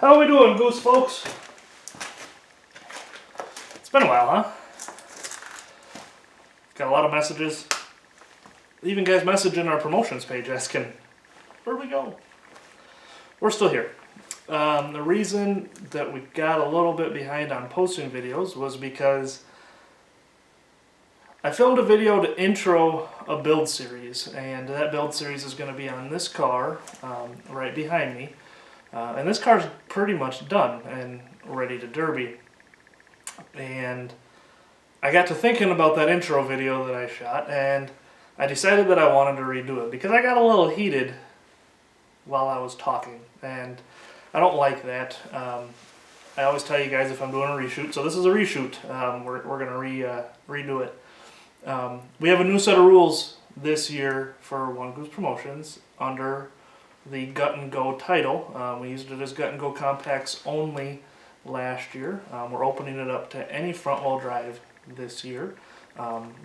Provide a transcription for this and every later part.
How are we doing, Goose folks? It's been a while, huh? Got a lot of messages. Even guys messaging our promotions page asking, where'd we go? We're still here. The reason that we got a little bit behind on posting videos was because I filmed a video to intro a build series, and that build series is going to be on this car right behind me. And this car's pretty much done and ready to derby. And I got to thinking about that intro video that I shot, and I decided that I wanted to redo it because I got a little heated while I was talking, and I don't like that. I always tell you guys if I'm doing a reshoot, so this is a reshoot. We're going to redo it. We have a new set of rules this year for One Goose Promotions under the Guttin Go title. We used it as Guttin Go Compacts only last year. We're opening it up to any front-wheel drive this year.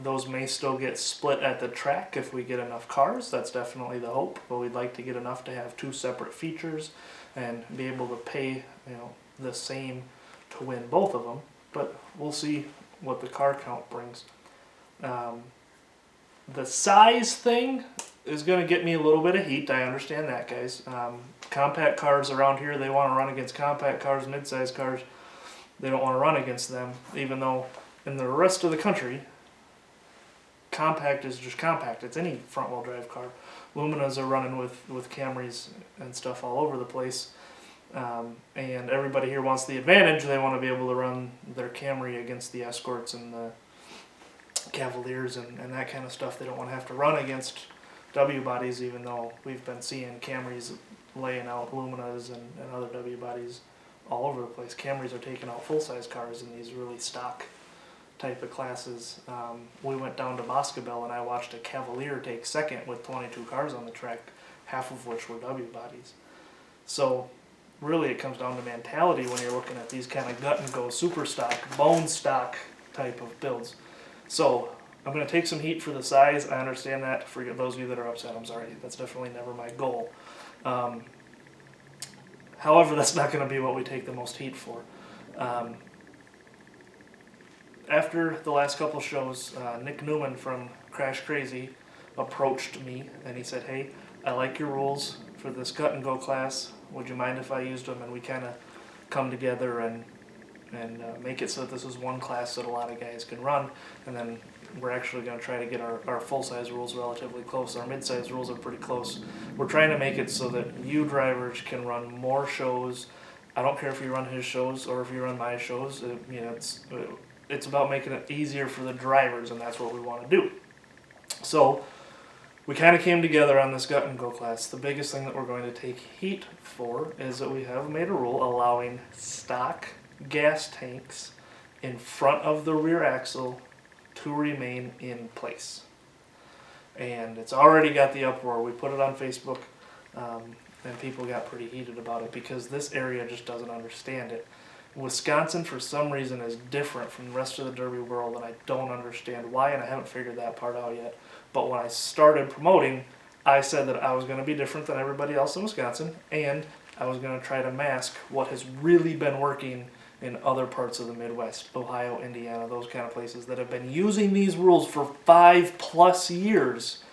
Those may still get split at the track if we get enough cars. That's definitely the hope, but we'd like to get enough to have two separate features and be able to pay the same to win both of them. But we'll see what the car count brings. The size thing is going to get me a little bit of heat. I understand that, guys. Compact cars around here, they want to run against compact cars, mid-size cars. They don't want to run against them, even though in the rest of the country, compact is just compact. It's any front-wheel drive car. Luminas are running with Camrys and stuff all over the place. And everybody here wants the advantage. They want to be able to run their Camry against the Escorts and the Cavaliers and that kind of stuff. They don't want to have to run against W bodies, even though we've been seeing Camrys laying out Luminas and other W bodies all over the place. Camrys are taking out full-size cars in these really stock type of classes. We went down to Boscobel and I watched a Cavalier take second with 22 cars on the track, half of which were W bodies. So really it comes down to mentality when you're looking at these kind of Guttin Go super stock, bone stock type of builds. So I'm going to take some heat for the size. I understand that. For those of you that are upset, I'm sorry. That's definitely never my goal. However, that's not going to be what we take the most heat for. After the last couple shows, Nick Newman from Crash Crazy approached me and he said, hey, I like your rules for this Guttin Go class. Would you mind if I used them? And we kind of come together and make it so that this is one class that a lot of guys can run, and then we're actually going to try to get our full-size rules relatively close. Our mid-size rules are pretty close. We're trying to make it so that you drivers can run more shows. I don't care if you run his shows or if you run my shows. It's about making it easier for the drivers, and that's what we want to do. So we kind of came together on this Guttin Go class. The biggest thing that we're going to take heat for is that we have made a rule allowing stock gas tanks in front of the rear axle to remain in place. And it's already got the uproar. We put it on Facebook and people got pretty heated about it because this area just doesn't understand it. Wisconsin for some reason is different from the rest of the Derby world, and I don't understand why, and I haven't figured that part out yet. But when I started promoting, I said that I was going to be different than everybody else in Wisconsin, and I was going to try to mask what has really been working in other parts of the Midwest, Ohio, Indiana, those kind of places that have been using these rules for 5+ years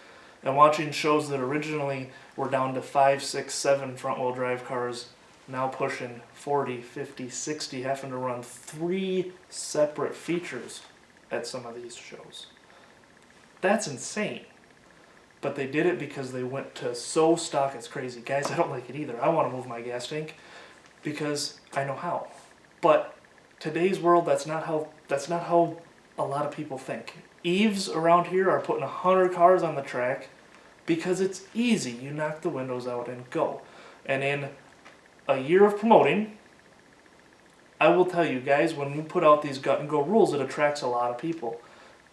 and watching shows that originally were down to 5, 6, 7 front-wheel drive cars, now pushing 40, 50, 60, having to run 3 separate features at some of these shows. That's insane. But they did it because they went to so stock it's crazy. Guys, I don't like it either. I want to move my gas tank because I know how. But today's world, that's not how a lot of people think. Eves around here are putting 100 cars on the track because it's easy. You knock the windows out and go. And in a year of promoting, I will tell you guys, when we put out these Guttin Go rules, it attracts a lot of people.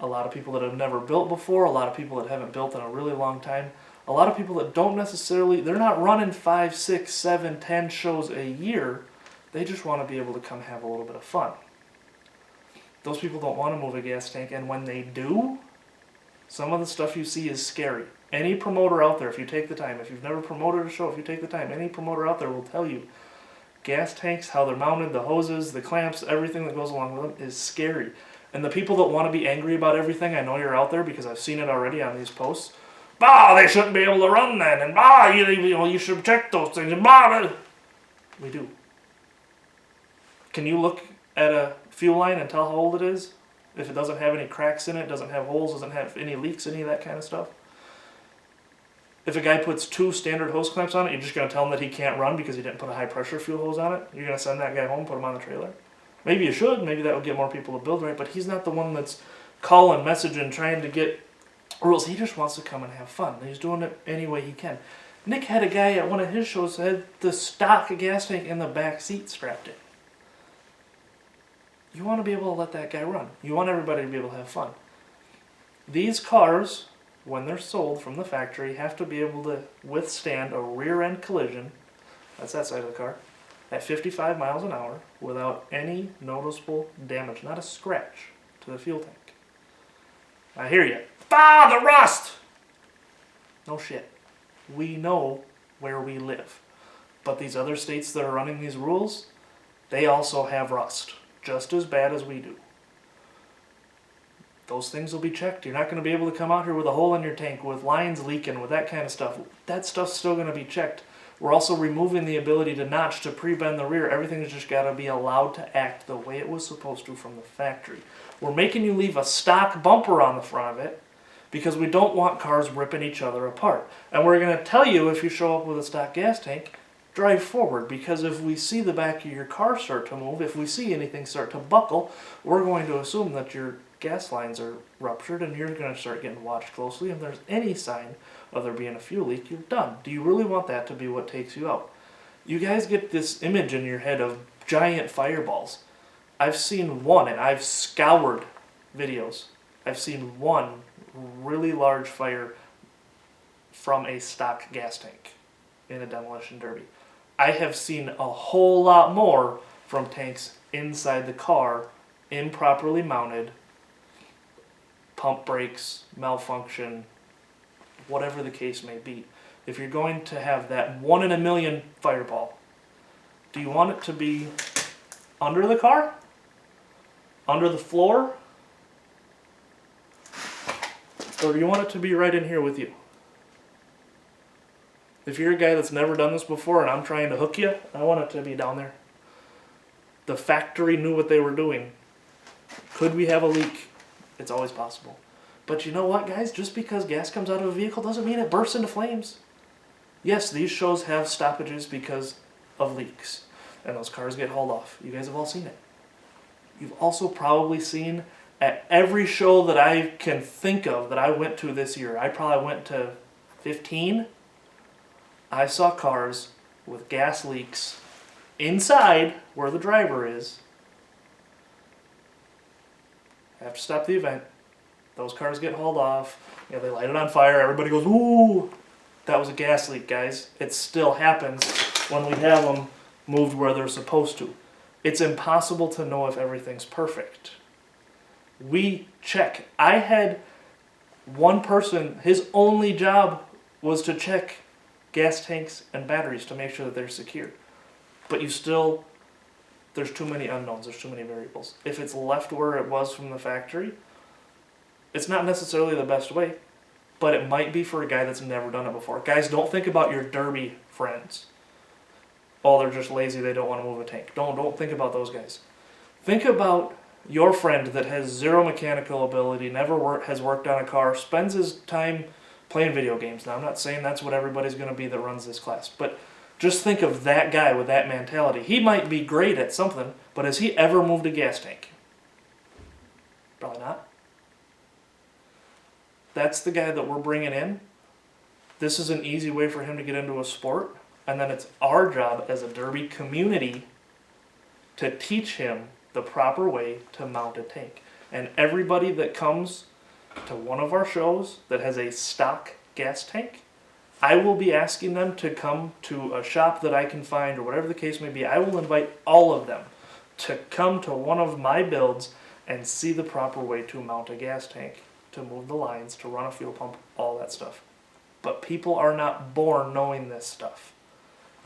A lot of people that have never built before, a lot of people that haven't built in a really long time, a lot of people that don't necessarily, they're not running 5, 6, 7, 10 shows a year. They just want to be able to come have a little bit of fun. Those people don't want to move a gas tank, and when they do, some of the stuff you see is scary. Any promoter out there, if you take the time, if you've never promoted a show, if you take the time, any promoter out there will tell you, gas tanks, how they're mounted, the hoses, the clamps, everything that goes along with them is scary. And the people that want to be angry about everything, I know you're out there because I've seen it already on these posts. Bah, they shouldn't be able to run then, and bah, you should protect those things, and bah. We do. Can you look at a fuel line and tell how old it is? If it doesn't have any cracks in it, doesn't have holes, doesn't have any leaks, any of that kind of stuff? If a guy puts 2 standard hose clamps on it, you're just going to tell him that he can't run because he didn't put a high pressure fuel hose on it? You're going to send that guy home and put him on the trailer? Maybe you should, maybe that would get more people to build right, but he's not the one that's calling, messaging, trying to get rules. He just wants to come and have fun. He's doing it any way he can. Nick had a guy at one of his shows that had the stock gas tank in the back seat strapped in. You want to be able to let that guy run. You want everybody to be able to have fun. These cars, when they're sold from the factory, have to be able to withstand a rear end collision, that's that side of the car, at 55 miles an hour without any noticeable damage, not a scratch to the fuel tank. I hear you. Bah, the rust! No shit. We know where we live. But these other states that are running these rules, they also have rust, just as bad as we do. Those things will be checked. You're not going to be able to come out here with a hole in your tank, with lines leaking, with that kind of stuff. That stuff's still going to be checked. We're also removing the ability to notch, to pre-bend the rear. Everything's just got to be allowed to act the way it was supposed to from the factory. We're making you leave a stock bumper on the front of it because we don't want cars ripping each other apart. And we're going to tell you, if you show up with a stock gas tank, drive forward, because if we see the back of your car start to move, if we see anything start to buckle, we're going to assume that your gas lines are ruptured and you're going to start getting watched closely. If there's any sign of there being a fuel leak, you're done. Do you really want that to be what takes you out? You guys get this image in your head of giant fireballs. I've seen one, and I've scoured videos. I've seen one really large fire from a stock gas tank in a demolition derby. I have seen a whole lot more from tanks inside the car, improperly mounted, pump brakes, malfunction, whatever the case may be. If you're going to have that 1 in a million fireball, do you want it to be under the car? Under the floor? Or do you want it to be right in here with you? If you're a guy that's never done this before and I'm trying to hook you, I want it to be down there. The factory knew what they were doing. Could we have a leak? It's always possible. But you know what, guys? Just because gas comes out of a vehicle doesn't mean it bursts into flames. Yes, these shows have stoppages because of leaks. And those cars get hauled off. You guys have all seen it. You've also probably seen at every show that I can think of that I went to this year, I probably went to 15, I saw cars with gas leaks inside where the driver is. Have to stop the event. Those cars get hauled off. You know, they light it on fire. Everybody goes, ooh, that was a gas leak, guys. It still happens when we have them moved where they're supposed to. It's impossible to know if everything's perfect. We check. I had one person, his only job was to check gas tanks and batteries to make sure that they're secure. But you still, there's too many unknowns, there's too many variables. If it's left where it was from the factory, it's not necessarily the best way, but it might be for a guy that's never done it before. Guys, don't think about your derby friends. Oh, they're just lazy, they don't want to move a tank. Don't think about those guys. Think about your friend that has zero mechanical ability, has worked on a car, spends his time playing video games. Now, I'm not saying that's what everybody's going to be that runs this class, but just think of that guy with that mentality. He might be great at something, but has he ever moved a gas tank? Probably not. That's the guy that we're bringing in. This is an easy way for him to get into a sport, and then it's our job as a derby community to teach him the proper way to mount a tank. And everybody that comes to one of our shows that has a stock gas tank, I will be asking them to come to a shop that I can find, or whatever the case may be. I will invite all of them to come to one of my builds and see the proper way to mount a gas tank, to move the lines, to run a fuel pump, all that stuff. But people are not born knowing this stuff.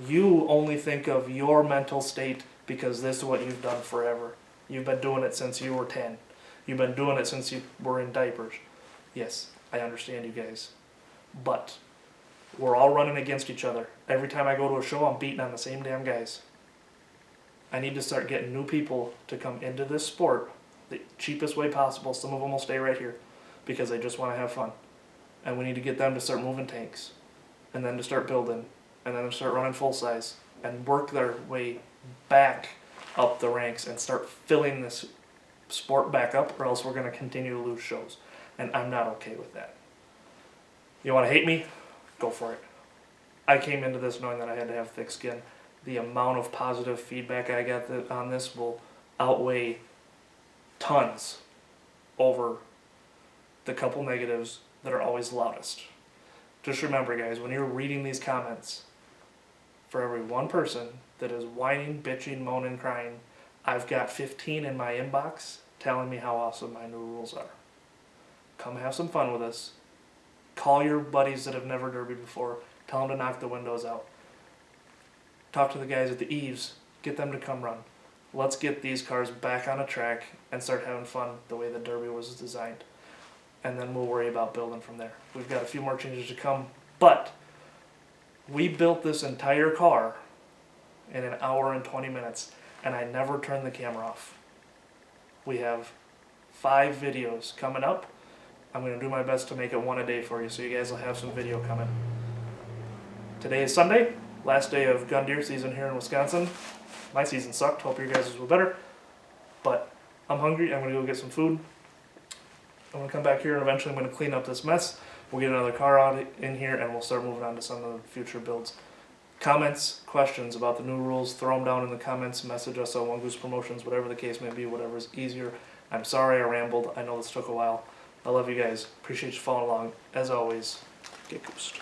You only think of your mental state because this is what you've done forever. You've been doing it since you were 10. You've been doing it since you were in diapers. Yes, I understand you guys. But we're all running against each other. Every time I go to a show, I'm beating on the same damn guys. I need to start getting new people to come into this sport the cheapest way possible. Some of them will stay right here because they just want to have fun. And we need to get them to start moving tanks, and then to start building, and then to start running full size, and work their way back up the ranks and start filling this sport back up, or else we're going to continue to lose shows. And I'm not okay with that. You want to hate me? Go for it. I came into this knowing that I had to have thick skin. The amount of positive feedback I got on this will outweigh tons over the couple negatives that are always loudest. Just remember, guys, when you're reading these comments, for every one person that is whining, bitching, moaning, crying, I've got 15 in my inbox telling me how awesome my new rules are. Come have some fun with us. Call your buddies that have never derbied before. Tell them to knock the windows out. Talk to the guys at the eaves. Get them to come run. Let's get these cars back on a track and start having fun the way the Derby was designed. And then we'll worry about building from there. We've got a few more changes to come, but we built this entire car in an hour and 20 minutes, and I never turned the camera off. We have 5 videos coming up. I'm going to do my best to make it one a day for you, so you guys will have some video coming. Today is Sunday, last day of gun deer season here in Wisconsin. My season sucked, hope your guys' were better. But I'm hungry, I'm going to go get some food. I'm going to come back here and eventually I'm going to clean up this mess. We'll get another car out in here and we'll start moving on to some of the future builds. Comments, questions about the new rules, throw them down in the comments, message us on One Goose Promotions, whatever the case may be, whatever's easier. I'm sorry I rambled, I know this took a while. I love you guys, appreciate you following along. As always, get goosed.